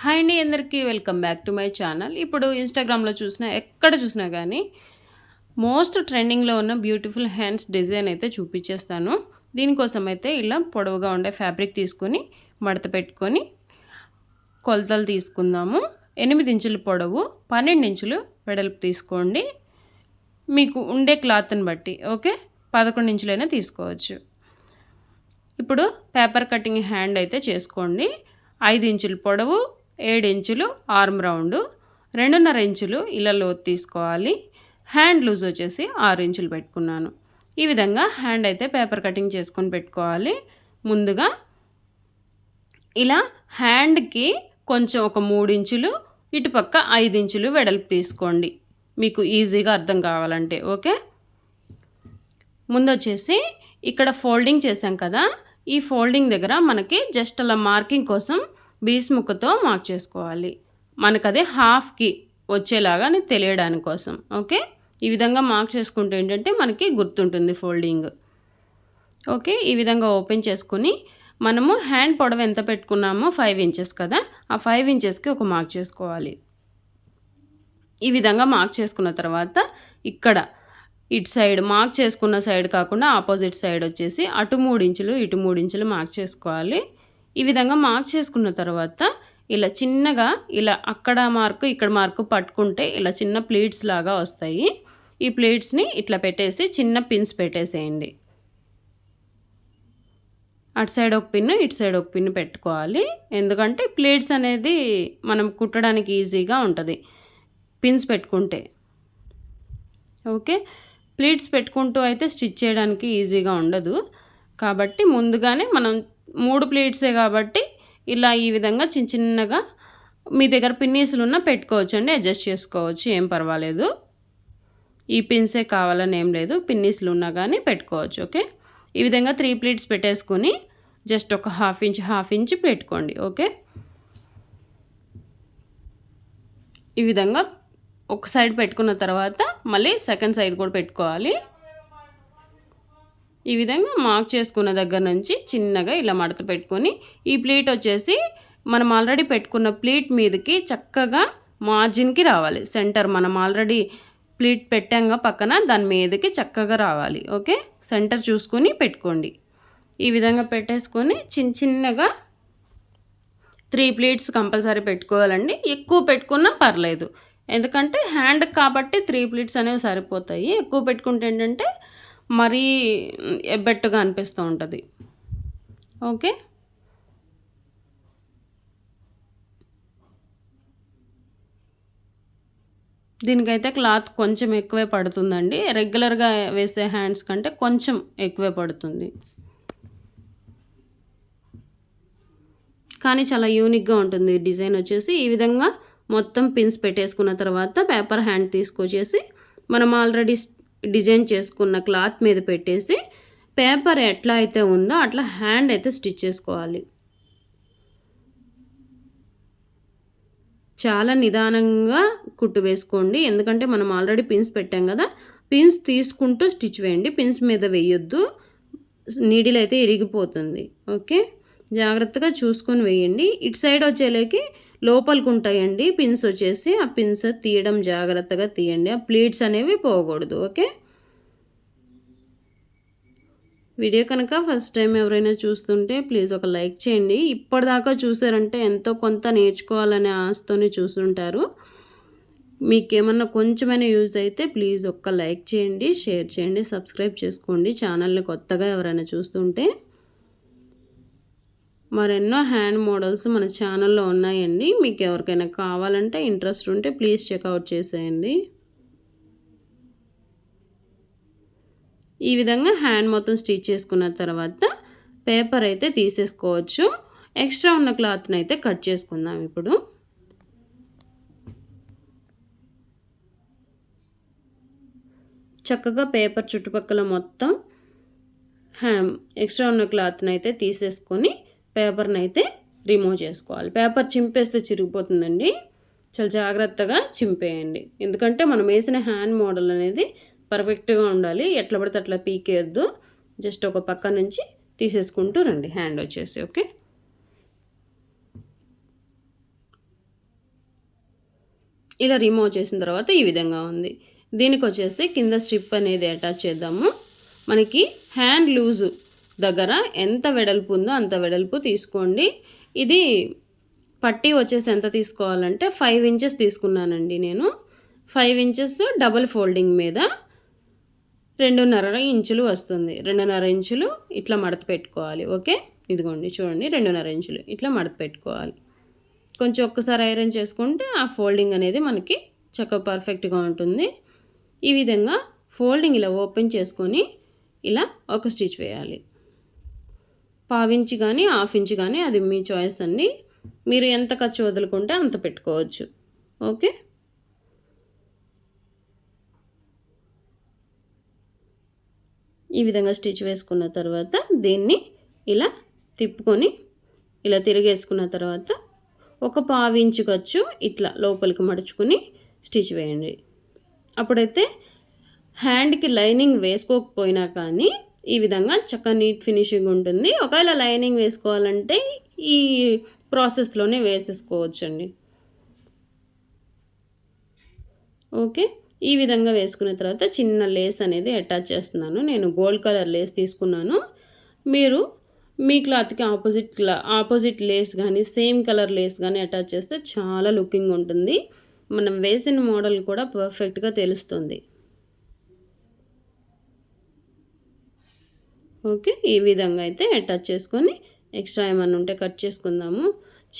Hi అండి అందరికీ welcome back to my channel. ఇప్పుడు ఇన్‌స్టాగ్రామ్‌లో చూసినా, ఎక్కడ చూసినా గానీ, మోస్ట్ ట్రెండింగ్‌లో ఉన్న బ్యూటిఫుల్ హ్యాండ్స్ డిజైన్ అయితే చూపిచ్చేస్తాను. దీనికోసం అయితే ఇలా పొడవుగా ఉండే ఫ్యాబ్రిక్ తీసుకొని, మడత పెట్టుకొని, కొలతలు తీసుకుందాము. 8 ఇంచులు పొడవు, 12 ఇంచులు వెడల్పు తీసుకోండి. మీకు ఉండే క్లాత్‌ని బట్టి ఓకే. 11 ఇంచులైనా తీసుకోవచ్చు. ఇప్పుడు పేపర్ కటింగ్ హ్యాండ్ అయితే చేసుకోండి. 5 ఇంచులు పొడవు, 7 ఇంచులు ఆర్మ్ రౌండు, 2.5 ఇంచులు ఇలా లోతు తీసుకోవాలి. హ్యాండ్ లూజ్ వచ్చేసి 6 ఇంచులు పెట్టుకున్నాను. ఈ విధంగా హ్యాండ్ అయితే పేపర్ కటింగ్ చేసుకొని పెట్టుకోవాలి. ముందుగా ఇలా హ్యాండ్కి కొంచెం ఒక 3 ఇంచులు, ఇటుపక్క 5 ఇంచులు వెడల్పు తీసుకోండి, మీకు ఈజీగా అర్థం కావాలంటే ఓకే. ముందొచ్చేసి ఇక్కడ ఫోల్డింగ్ చేసాం కదా, ఈ ఫోల్డింగ్ దగ్గర మనకి జస్ట్ అలా మార్కింగ్ కోసం బీస్ ముక్కతో మార్క్ చేసుకోవాలి. మనకదే హాఫ్కి వచ్చేలాగా తెలియడానికి కోసం ఓకే. ఈ విధంగా మార్క్ చేసుకుంటే ఏంటంటే మనకి గుర్తుంటుంది ఫోల్డింగ్ ఓకే. ఈ విధంగా ఓపెన్ చేసుకుని మనము హ్యాండ్ పొడవు ఎంత పెట్టుకున్నామో 5 ఇంచెస్ కదా, ఆ 5 ఇంచెస్కి ఒక మార్క్ చేసుకోవాలి. ఈ విధంగా మార్క్ చేసుకున్న తర్వాత ఇక్కడ ఇటు సైడ్ మార్క్ చేసుకున్న సైడ్ కాకుండా ఆపోజిట్ సైడ్ వచ్చేసి అటు 3 ఇంచులు ఇటు 3 ఇంచులు మార్క్ చేసుకోవాలి. ఈ విధంగా మార్క్ చేసుకున్న తర్వాత ఇలా చిన్నగా ఇలా అక్కడ మార్కు ఇక్కడ మార్కు పట్టుకుంటే ఇలా చిన్న ప్లీట్స్ లాగా వస్తాయి. ఈ ప్లీట్స్ని ఇట్లా పెట్టేసి చిన్న పిన్స్ పెట్టేసేయండి. అటు సైడ్ ఒక పిన్, ఇటు సైడ్ ఒక పిన్ పెట్టుకోవాలి. ఎందుకంటే ప్లీట్స్ అనేది మనం కుట్టడానికి ఈజీగా ఉంటుంది పిన్స్ పెట్టుకుంటే ఓకే. ప్లీట్స్ పెట్టుకుంటూ అయితే స్టిచ్ చేయడానికి ఈజీగా ఉండదు. కాబట్టి ముందుగానే మనం 3 ప్లీట్సే కాబట్టి ఇలా ఈ విధంగా చిన్న చిన్నగా మీ దగ్గర పిన్నీసులు ఉన్నా పెట్టుకోవచ్చండి, అడ్జస్ట్ చేసుకోవచ్చు, ఏం పర్వాలేదు. ఈ పిన్సే కావాలని ఏం లేదు, పిన్నీసులు ఉన్నా కానీ పెట్టుకోవచ్చు ఓకే. ఈ విధంగా 3 ప్లీట్స్ పెట్టేసుకొని జస్ట్ ఒక హాఫ్ ఇంచ్ పెట్టుకోండి ఓకే. ఈ విధంగా ఒక సైడ్ పెట్టుకున్న తర్వాత మళ్ళీ సెకండ్ సైడ్ కూడా పెట్టుకోవాలి. ఈ విధంగా మార్క్ చేసుకున్న దగ్గర నుంచి చిన్నగా ఇలా మడత పెట్టుకొని ఈ ప్లీట్ వచ్చేసి మనం ఆల్రెడీ పెట్టుకున్న ప్లీట్ మీదకి చక్కగా మార్జిన్కి రావాలి. సెంటర్ మనం ఆల్రెడీ ప్లీట్ పెట్టాంగా పక్కన, దాని మీదకి చక్కగా రావాలి ఓకే. సెంటర్ చూసుకొని పెట్టుకోండి. ఈ విధంగా పెట్టేసుకొని చిన్నగా 3 ప్లీట్స్ కంపల్సరీ పెట్టుకోవాలండి. ఎక్కువ పెట్టుకున్నా పర్లేదు, ఎందుకంటే హ్యాండ్ కాబట్టి 3 ప్లీట్స్ అనేవి సరిపోతాయి. ఎక్కువ పెట్టుకుంటే ఏంటంటే మరీ ఎబ్బెట్టుగా అనిపిస్తూ ఉంటుంది ఓకే. దీనికైతే క్లాత్ కొంచెం ఎక్కువే పడుతుందండి, రెగ్యులర్గా వేసే హ్యాండ్స్ కంటే కొంచెం ఎక్కువే పడుతుంది, కానీ చాలా యూనిక్గా ఉంటుంది డిజైన్ వచ్చేసి. ఈ విధంగా మొత్తం పిన్స్ పెట్టేసుకున్న తర్వాత పేపర్ హ్యాండ్ తీసుకొచ్చేసి మనం ఆల్రెడీ డిజైన్ చేసుకున్న క్లాత్ మీద పెట్టేసి పేపర్ ఎట్లా అయితే ఉందో అట్లా హ్యాండ్ అయితే స్టిచ్ చేసుకోవాలి. చాలా నిదానంగా కుట్టు వేసుకోండి, ఎందుకంటే మనం ఆల్రెడీ పిన్స్ పెట్టాం కదా. పిన్స్ తీసుకుంటూ స్టిచ్ వేయండి, పిన్స్ మీద వేయొద్దు, నీడిల్ అయితే ఇరిగిపోతుంది ఓకే. జాగ్రత్తగా చూసుకొని వేయండి. ఇటు సైడ్ వచ్చేలేకి లోపలికి ఉంటాయండి పిన్స్ వచ్చేసి, ఆ పిన్స్ తీయడం జాగ్రత్తగా తీయండి, ఆ ప్లీట్స్ అనేవి పోకూడదు ఓకే. వీడియో కనుక ఫస్ట్ టైం ఎవరైనా చూస్తుంటే ప్లీజ్ ఒక లైక్ చేయండి. ఇప్పటిదాకా చూసారంటే ఎంతో కొంత నేర్చుకోవాలనే ఆశతోనే చూస్తుంటారు. మీకేమన్నా కొంచెమైనా యూజ్ అయితే ప్లీజ్ ఒక్క లైక్ చేయండి, షేర్ చేయండి, సబ్స్క్రైబ్ చేసుకోండి ఛానల్ని కొత్తగా ఎవరైనా చూస్తుంటే. మరెన్నో హ్యాండ్ మోడల్స్ మన ఛానల్లో ఉన్నాయండి, మీకు ఎవరికైనా కావాలంటే ఇంట్రెస్ట్ ఉంటే ప్లీజ్ చెక్అవుట్ చేసేయండి. ఈ విధంగా హ్యాండ్ మొత్తం స్టిచ్ చేసుకున్న తర్వాత పేపర్ అయితే తీసేసుకోవచ్చు. ఎక్స్ట్రా ఉన్న క్లాత్ని అయితే కట్ చేసుకుందాం. ఇప్పుడు చక్కగా పేపర్ చుట్టుపక్కల మొత్తం ఎక్స్ట్రా ఉన్న క్లాత్ని అయితే తీసేసుకొని పేపర్ని అయితే రిమూవ్ చేసుకోవాలి. పేపర్ చింపేస్తే చిరిగిపోతుందండి, చాలా జాగ్రత్తగా చింపేయండి, ఎందుకంటే మనం వేసిన హ్యాండ్ మోడల్ అనేది పర్ఫెక్ట్గా ఉండాలి. ఎట్లా పడితే అట్లా పీకేయద్దు, జస్ట్ ఒక పక్క నుంచి తీసేసుకుంటూ రండి హ్యాండ్ వచ్చేసి ఓకే. ఇలా రిమూవ్ చేసిన తర్వాత ఈ విధంగా ఉంది. దీనికి వచ్చేసి కింద స్ట్రిప్ అనేది అటాచ్ చేద్దాము. మనకి హ్యాండ్ లూజు దగ్గర ఎంత వెడల్పు ఉందో అంత వెడల్పు తీసుకోండి. ఇది పట్టీ వచ్చేసి ఎంత తీసుకోవాలంటే 5 ఇంచెస్ తీసుకున్నానండి నేను. 5 ఇంచెస్ డబుల్ ఫోల్డింగ్ మీద 2.5 ఇంచులు వస్తుంది. 2.5 ఇంచులు ఇట్లా మడత పెట్టుకోవాలి. ఓకే, ఇదిగోండి చూడండి 2.5 ఇంచులు ఇట్లా మడత పెట్టుకోవాలి. కొంచెం ఒక్కసారి ఐరన్ చేసుకుంటే ఆ ఫోల్డింగ్ అనేది మనకి చక్కగా పర్ఫెక్ట్గా ఉంటుంది. ఈ విధంగా ఫోల్డింగ్ ఇలా ఓపెన్ చేసుకొని ఇలా ఒక స్టిచ్ వేయాలి. 1/2 ఇంచు కానీ 1/2 ఇంచు కానీ అది మీ చాయిస్ అండి. మీరు ఎంత ఖర్చు వదులుకుంటే అంత పెట్టుకోవచ్చు. ఓకే, ఈ విధంగా స్టిచ్ వేసుకున్న తర్వాత దీన్ని ఇలా తిప్పుకొని ఇలా తిరిగేసుకున్న తర్వాత ఒక 1/2 ఇంచు ఖర్చు ఇట్లా లోపలికి మడుచుకుని స్టిచ్ వేయండి. అప్పుడైతే హ్యాండ్కి లైనింగ్ వేసుకోకపోయినా కానీ ఈ విధంగా చక్కగా నీట్ ఫినిషింగ్ ఉంటుంది. ఒకవేళ లైనింగ్ వేసుకోవాలంటే ఈ ప్రాసెస్లోనే వేసేసుకోవచ్చండి. ఓకే, ఈ విధంగా వేసుకున్న తర్వాత చిన్న లేస్ అనేది అటాచ్ చేస్తున్నాను. నేను గోల్డ్ కలర్ లేస్ తీసుకున్నాను. మీరు మీ క్లాత్కి ఆపోజిట్ లేస్ కానీ సేమ్ కలర్ లేస్ కానీ అటాచ్ చేస్తే చాలా లుకింగ్ ఉంటుంది. మనం వేసిన మోడల్ కూడా పర్ఫెక్ట్గా తెలుస్తుంది. ఓకే, ఈ విధంగా అయితే అటాచ్ చేసుకొని ఎక్స్ట్రా ఏమన్నా ఉంటే కట్ చేసుకుందాము.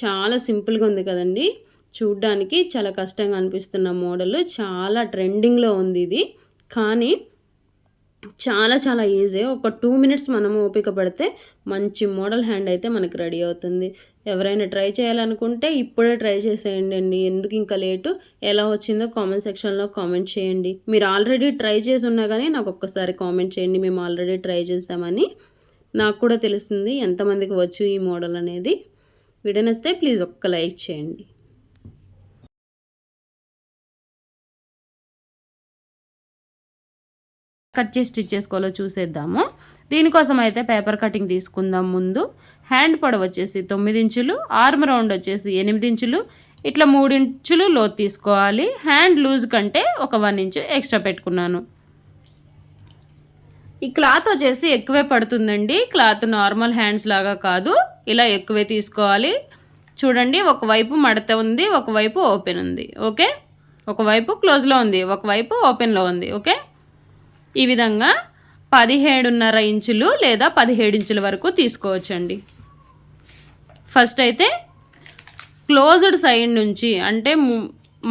చాలా సింపుల్గా ఉంది కదండి. చూడ్డానికి చాలా కష్టంగా అనిపిస్తున్న మోడల్, చాలా ట్రెండింగ్లో ఉంది ఇది. కానీ చాలా చాలా ఈజీ. ఒక 2 మినిట్స్ మనము ఓపిక పడితే మంచి మోడల్ హ్యాండ్ అయితే మనకి రెడీ అవుతుంది. ఎవరైనా ట్రై చేయాలనుకుంటే ఇప్పుడే ట్రై చేసేయండి అండి. ఎందుకు ఇంకా లేటు? ఎలా వచ్చిందో కామెంట్ సెక్షన్లో కామెంట్ చేయండి. మీరు ఆల్రెడీ ట్రై చేసి ఉన్నా కానీ నాకు ఒక్కసారి కామెంట్ చేయండి, మేము ఆల్రెడీ ట్రై చేసామని. నాకు కూడా తెలుస్తుంది ఎంతమందికి వచ్చు ఈ మోడల్ అనేది. వీడియో నచ్చితే ప్లీజ్ ఒక్క లైక్ చేయండి. కట్ చేసి స్టిచ్ చేసుకోవాలో చూసేద్దాము. దీనికోసం అయితే పేపర్ కటింగ్ తీసుకుందాం. ముందు హ్యాండ్ పొడవు వచ్చేసి 9 ఇంచులు, ఆర్మ్ రౌండ్ వచ్చేసి 8 ఇంచులు, ఇట్లా 3 ఇంచులు లోతు తీసుకోవాలి. హ్యాండ్ లూజ్ కంటే ఒక 1 ఇంచు ఎక్స్ట్రా పెట్టుకున్నాను. ఈ క్లాత్ వచ్చేసి ఎక్కువే పడుతుందండి. క్లాత్ నార్మల్ హ్యాండ్స్ లాగా కాదు, ఇలా ఎక్కువే తీసుకోవాలి. చూడండి, ఒకవైపు మడత ఉంది, ఒకవైపు ఓపెన్ ఉంది. ఓకే, ఒకవైపు క్లోజ్లో ఉంది, ఒకవైపు ఓపెన్లో ఉంది. ఓకే, ఈ విధంగా 17.5 ఇంచులు లేదా 17 ఇంచుల వరకు తీసుకోవచ్చండి. ఫస్ట్ అయితే క్లోజ్డ్ సైడ్ నుంచి అంటే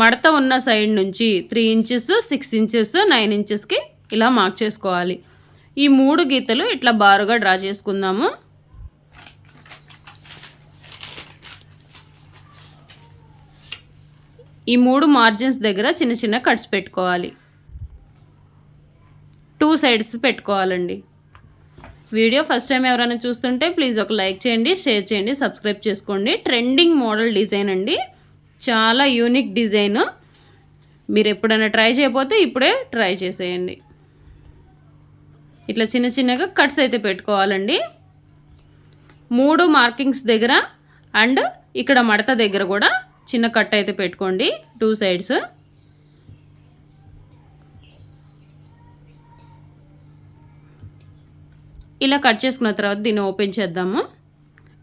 మడత ఉన్న సైడ్ నుంచి 3 ఇంచెస్, 6 ఇంచెస్, 9 ఇంచెస్కి ఇలా మార్క్ చేసుకోవాలి. ఈ 3 గీతలు ఇట్లా బారుగా డ్రా చేసుకుందాము. ఈ 3 మార్జిన్స్ దగ్గర చిన్న చిన్న కట్స్ పెట్టుకోవాలి. 2 సైడ్స్ పెట్టుకోవాలండి. వీడియో ఫస్ట్ టైం ఎవరైనా చూస్తుంటే ప్లీజ్ ఒక లైక్ చేయండి, షేర్ చేయండి, సబ్స్క్రైబ్ చేసుకోండి. ట్రెండింగ్ మోడల్ డిజైన్ అండి, చాలా యూనిక్ డిజైన్. మీరు ఎప్పుడైనా ట్రై చేయకపోతే ఇప్పుడే ట్రై చేసేయండి. ఇట్లా చిన్న చిన్నగా కట్స్ అయితే పెట్టుకోవాలండి. 3 మార్కింగ్స్ దగ్గర అండ్ ఇక్కడ మడత దగ్గర కూడా చిన్న కట్ అయితే పెట్టుకోండి 2 సైడ్స్. ఇలా కట్ చేసుకున్న తర్వాత దీన్ని ఓపెన్ చేద్దాము.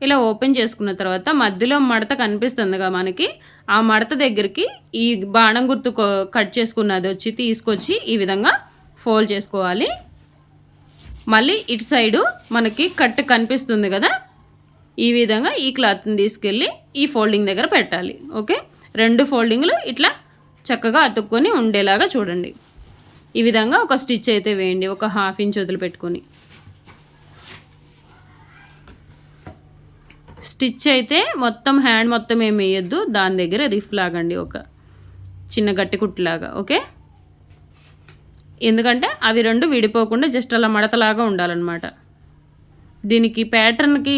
ఇలా ఓపెన్ చేసుకున్న తర్వాత మధ్యలో మడత కనిపిస్తుందిగా మనకి, ఆ మడత దగ్గరికి ఈ బాణం గుర్తు కట్ చేసుకున్నది వచ్చి తీసుకొచ్చి ఈ విధంగా ఫోల్డ్ చేసుకోవాలి. మళ్ళీ ఇటు సైడు మనకి కట్ కనిపిస్తుంది కదా, ఈ విధంగా ఈ క్లాత్ని తీసుకెళ్ళి ఈ ఫోల్డింగ్ దగ్గర పెట్టాలి. ఓకే, 2 ఫోల్డింగ్లు ఇట్లా చక్కగా అతుక్కొని ఉండేలాగా చూడండి. ఈ విధంగా ఒక స్టిచ్ అయితే వేయండి, ఒక 1/2 ఇంచ్ వదిలిపెట్టుకొని. స్టిచ్ అయితే మొత్తం హ్యాండ్ మొత్తం ఏమి వేయొద్దు, దాని దగ్గర రిఫ్ లాగండి, ఒక చిన్న గట్టి కుట్టులాగా. ఓకే, ఎందుకంటే అవి 2 విడిపోకుండా జస్ట్ అలా మడతలాగా ఉండాలన్నమాట. దీనికి ప్యాటర్న్కి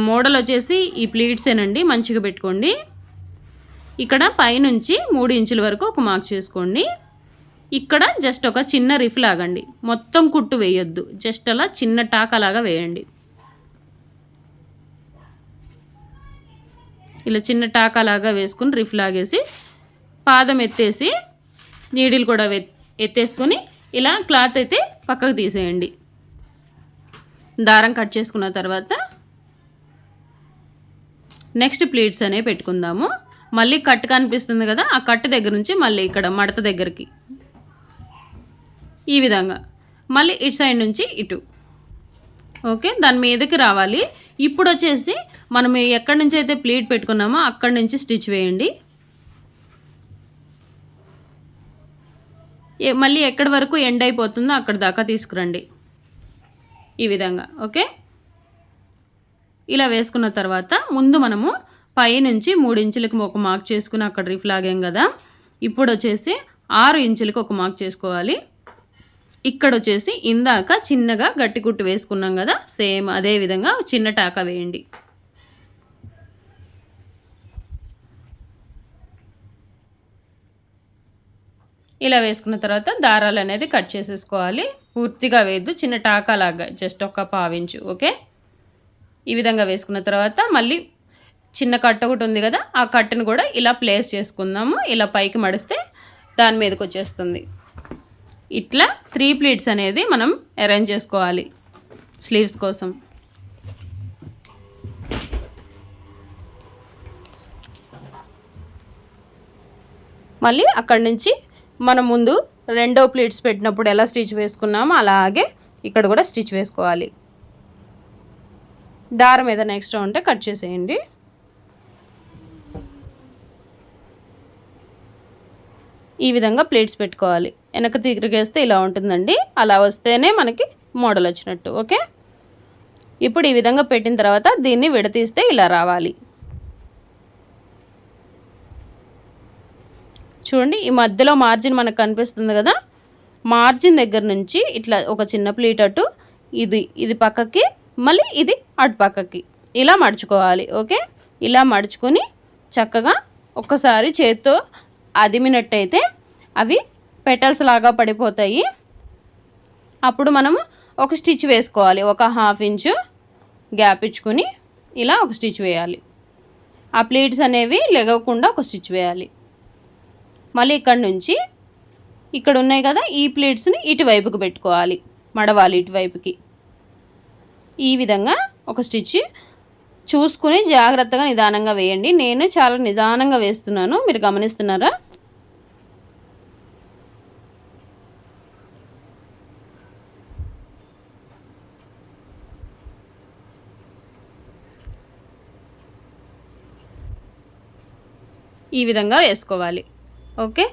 మోడల్ వచ్చేసి ఈ ప్లీట్సేనండి, మంచిగా పెట్టుకోండి. ఇక్కడ పైనుంచి 3 ఇంచుల వరకు ఒక మార్క్ చేసుకోండి. ఇక్కడ జస్ట్ ఒక చిన్న రిఫ్ లాగండి, మొత్తం కుట్టు వేయొద్దు, జస్ట్ అలా చిన్న టాకలాగా వేయండి. ఇలా చిన్న టాకాలాగా వేసుకుని రిఫ్ లాగేసి పాదం ఎత్తేసి నీడిల్ కూడా ఎత్తేసుకొని ఇలా క్లాత్ అయితే పక్కకు తీసేయండి. దారం కట్ చేసుకున్న తర్వాత నెక్స్ట్ ప్లీట్స్ అనేవి పెట్టుకుందాము. మళ్ళీ కట్ కనిపిస్తుంది కదా, ఆ కట్ దగ్గర నుంచి మళ్ళీ ఇక్కడ మడత దగ్గరికి ఈ విధంగా మళ్ళీ ఇటు సైడ్ నుంచి ఇటు. ఓకే, దాని మీదకి రావాలి. ఇప్పుడు వచ్చేసి మనం ఎక్కడి నుంచి అయితే ప్లీట్ పెట్టుకున్నామో అక్కడి నుంచి స్టిచ్ వేయండి. మళ్ళీ ఎక్కడి వరకు ఎండ్ అయిపోతుందో అక్కడ దాకా తీసుకురండి ఈ విధంగా. ఓకే, ఇలా వేసుకున్న తర్వాత ముందు మనము పై నుంచి 3 ఇంచులకు ఒక మార్క్ చేసుకుని అక్కడ రిఫ్ లాగాం కదా, ఇప్పుడు వచ్చేసి 6 ఇంచులకు ఒక మార్క్ చేసుకోవాలి. ఇక్కడ వచ్చేసి ఇందాక చిన్నగా గట్టి కుట్టు వేసుకున్నాం కదా, సేమ్ అదే విధంగా చిన్న టాకా వేయండి. ఇలా వేసుకున్న తర్వాత దారాలు అనేది కట్ చేసేసుకోవాలి. పూర్తిగా వేయద్దు, చిన్న టాకా లాగా జస్ట్ ఒక 1/2 ఇంచు. ఓకే, ఈ విధంగా వేసుకున్న తర్వాత మళ్ళీ చిన్న కట్ట ఒకటి ఉంది కదా, ఆ కట్టను కూడా ఇలా ప్లేస్ చేసుకుందాము. ఇలా పైకి మడిస్తే దాని మీదకి వచ్చేస్తుంది. ఇట్లా 3 ప్లీట్స్ అనేది మనం అరేంజ్ చేసుకోవాలి స్లీవ్స్ కోసం. మళ్ళీ అక్కడి నుంచి మనం ముందు రెండో ప్లీట్స్ పెట్టినప్పుడు ఎలా స్టిచ్ వేసుకున్నామో అలాగే ఇక్కడ కూడా స్టిచ్ వేసుకోవాలి. దారం ఏదైనా ఎక్స్ట్రా ఉంటే కట్ చేసేయండి. ఈ విధంగా ప్లేట్స్ పెట్టుకోవాలి. వెనక తిరిగేస్తే ఇలా ఉంటుందండి, అలా వస్తేనే మనకి మోడల్ వచ్చినట్టు. ఓకే, ఇప్పుడు ఈ విధంగా పెట్టిన తర్వాత దీన్ని విడతీస్తే ఇలా రావాలి. చూడండి, ఈ మధ్యలో మార్జిన్ మనకు కనిపిస్తుంది కదా, మార్జిన్ దగ్గర నుంచి ఇట్లా ఒక చిన్న ప్లీట్ అటు, ఇది పక్కకి, మళ్ళీ ఇది అటు పక్కకి ఇలా మడుచుకోవాలి. ఓకే, ఇలా మడుచుకొని చక్కగా ఒక్కసారి చేత్తో అదిమినట్టయితే అవి పెటల్స్ లాగా పడిపోతాయి. అప్పుడు మనము ఒక స్టిచ్ వేసుకోవాలి. ఒక 1/2 ఇంచు గ్యాప్ ఇచ్చుకొని ఇలా ఒక స్టిచ్ వేయాలి. ఆ ప్లీట్స్ అనేవి లెగవకుండా ఒక స్టిచ్ వేయాలి. మళ్ళీ ఇక్కడ నుంచి ఇక్కడ ఉన్నాయి కదా, ఈ ప్లీట్స్ని ఇటువైపుకి పెట్టుకోవాలి, మడవాలి ఇటువైపుకి. ఈ విధంగా ఒక స్టిచ్ చూసుకుని జాగ్రత్తగా నిదానంగా వేయండి. నేను చాలా నిదానంగా వేస్తున్నాను, మీరు గమనిస్తున్నారా? ఈ విధంగా వేసుకోవాలి. ఓకే,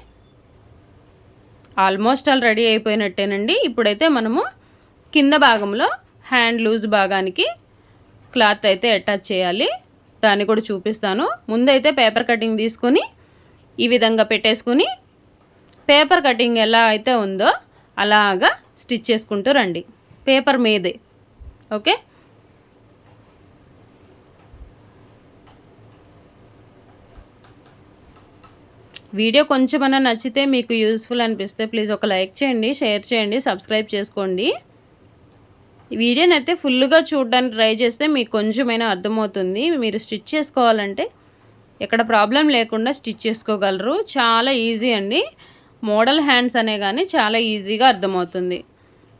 ఆల్మోస్ట్ ఆల్ రెడీ అయిపోయినట్టేనండి. ఇప్పుడైతే మనము కింద భాగంలో హ్యాండ్ లూజ్ భాగానికి క్లాత్ అయితే అటాచ్ చేయాలి. దాన్ని కూడా చూపిస్తాను. ముందైతే పేపర్ కటింగ్ తీసుకొని ఈ విధంగా పెట్టేసుకుని పేపర్ కటింగ్ ఎలా అయితే ఉందో అలాగా స్టిచ్ చేసుకుంటూ రండి పేపర్ మీదే. ఓకే, వీడియో కొంచెమన్నా నచ్చితే మీకు యూస్ఫుల్ అనిపిస్తే ప్లీజ్ ఒక లైక్ చేయండి, షేర్ చేయండి, సబ్స్క్రైబ్ చేసుకోండి. ఈ వీడియోని అయితే ఫుల్గా చూడడానికి ట్రై చేస్తే మీకు కొంచెమైనా అర్థమవుతుంది. మీరు స్టిచ్ చేసుకోవాలంటే ఎక్కడ ప్రాబ్లం లేకుండా స్టిచ్ చేసుకోగలరు. చాలా ఈజీ అండి. మోడల్ హ్యాండ్స్ అనే కానీ చాలా ఈజీగా అర్థమవుతుంది.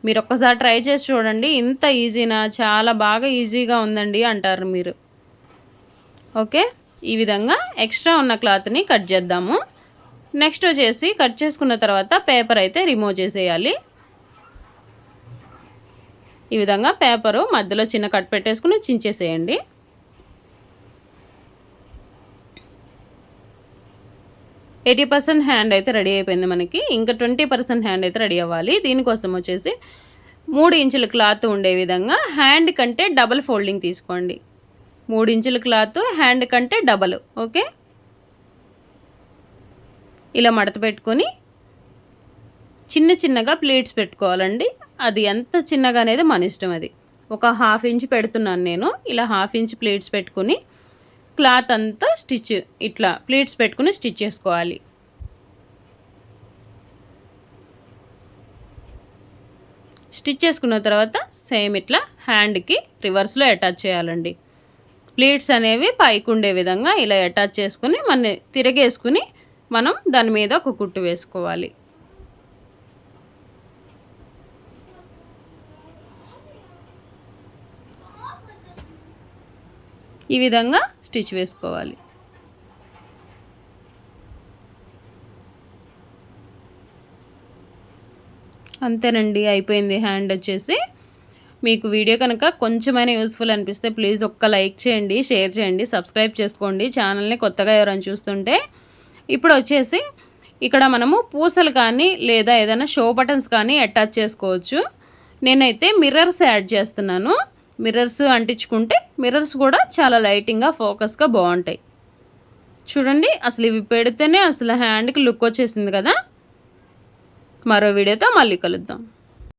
మీరు ఒక్కసారి ట్రై చేసి చూడండి. ఇంత ఈజీనా, చాలా బాగా ఈజీగా ఉందండి అంటారు మీరు. ఓకే, ఈ విధంగా ఎక్స్ట్రా ఉన్న క్లాత్ని కట్ చేద్దాము. నెక్స్ట్ వచ్చేసి కట్ చేసుకున్న తర్వాత పేపర్ అయితే రిమూవ్ చేసేయాలి. ఈ విధంగా పేపరు మధ్యలో చిన్న కట్ పెట్టేసుకుని చించేసేయండి. ఎయిటీ 80% హ్యాండ్ అయితే రెడీ అయిపోయింది మనకి. ఇంకా 20% హ్యాండ్ అయితే రెడీ అవ్వాలి. దీనికోసం వచ్చేసి 3 ఇంచుల క్లాత్ ఉండే విధంగా హ్యాండ్ కంటే డబల్ ఫోల్డింగ్ తీసుకోండి. 3 ఇంచుల క్లాత్ హ్యాండ్ కంటే డబల్. ఓకే, ఇలా మడత పెట్టుకొని చిన్న చిన్నగా ప్లేట్స్ పెట్టుకోవాలండి. అది ఎంత చిన్నగా అనేది మన ఇష్టం. అది ఒక 1/2 ఇంచ్ పెడుతున్నాను నేను. ఇలా 1/2 ఇంచ్ ప్లేట్స్ పెట్టుకుని క్లాత్ అంతా స్టిచ్ ఇట్లా ప్లేట్స్ పెట్టుకుని స్టిచ్ చేసుకోవాలి. స్టిచ్ చేసుకున్న తర్వాత సేమ్ ఇట్లా హ్యాండ్కి రివర్స్లో అటాచ్ చేయాలండి. ప్లేట్స్ అనేవి పైకి ఉండే విధంగా ఇలా అటాచ్ చేసుకుని మన తిరగేసుకుని మనం దాని మీద ఒక కుట్టు వేసుకోవాలి. ఈ విధంగా స్టిచ్ వేసుకోవాలి. అంతేనండి, అయిపోయింది హ్యాండ్ వచ్చేసి. మీకు వీడియో కనుక కొంచెమైనా యూస్ఫుల్ అనిపిస్తే ప్లీజ్ ఒక్క లైక్ చేయండి, షేర్ చేయండి, సబ్స్క్రైబ్ చేసుకోండి ఛానల్ని కొత్తగా ఎవరైనా చూస్తుంటే. ఇప్పుడు వచ్చేసి ఇక్కడ మనము పూసలు కానీ లేదా ఏదైనా షో బటన్స్ కానీ అటాచ్ చేసుకోవచ్చు. నేనైతే మిర్రర్స్ యాడ్ చేస్తున్నాను. మిర్రర్స్ అంటించుకుంటే మిర్రర్స్ కూడా చాలా లైటింగ్గా ఫోకస్గా బాగుంటాయి. చూడండి, అసలు ఇవి పెడితేనే అసలు హ్యాండ్కి లుక్ వచ్చేసింది కదా. మరో వీడియోతో మళ్ళీ కలుద్దాం.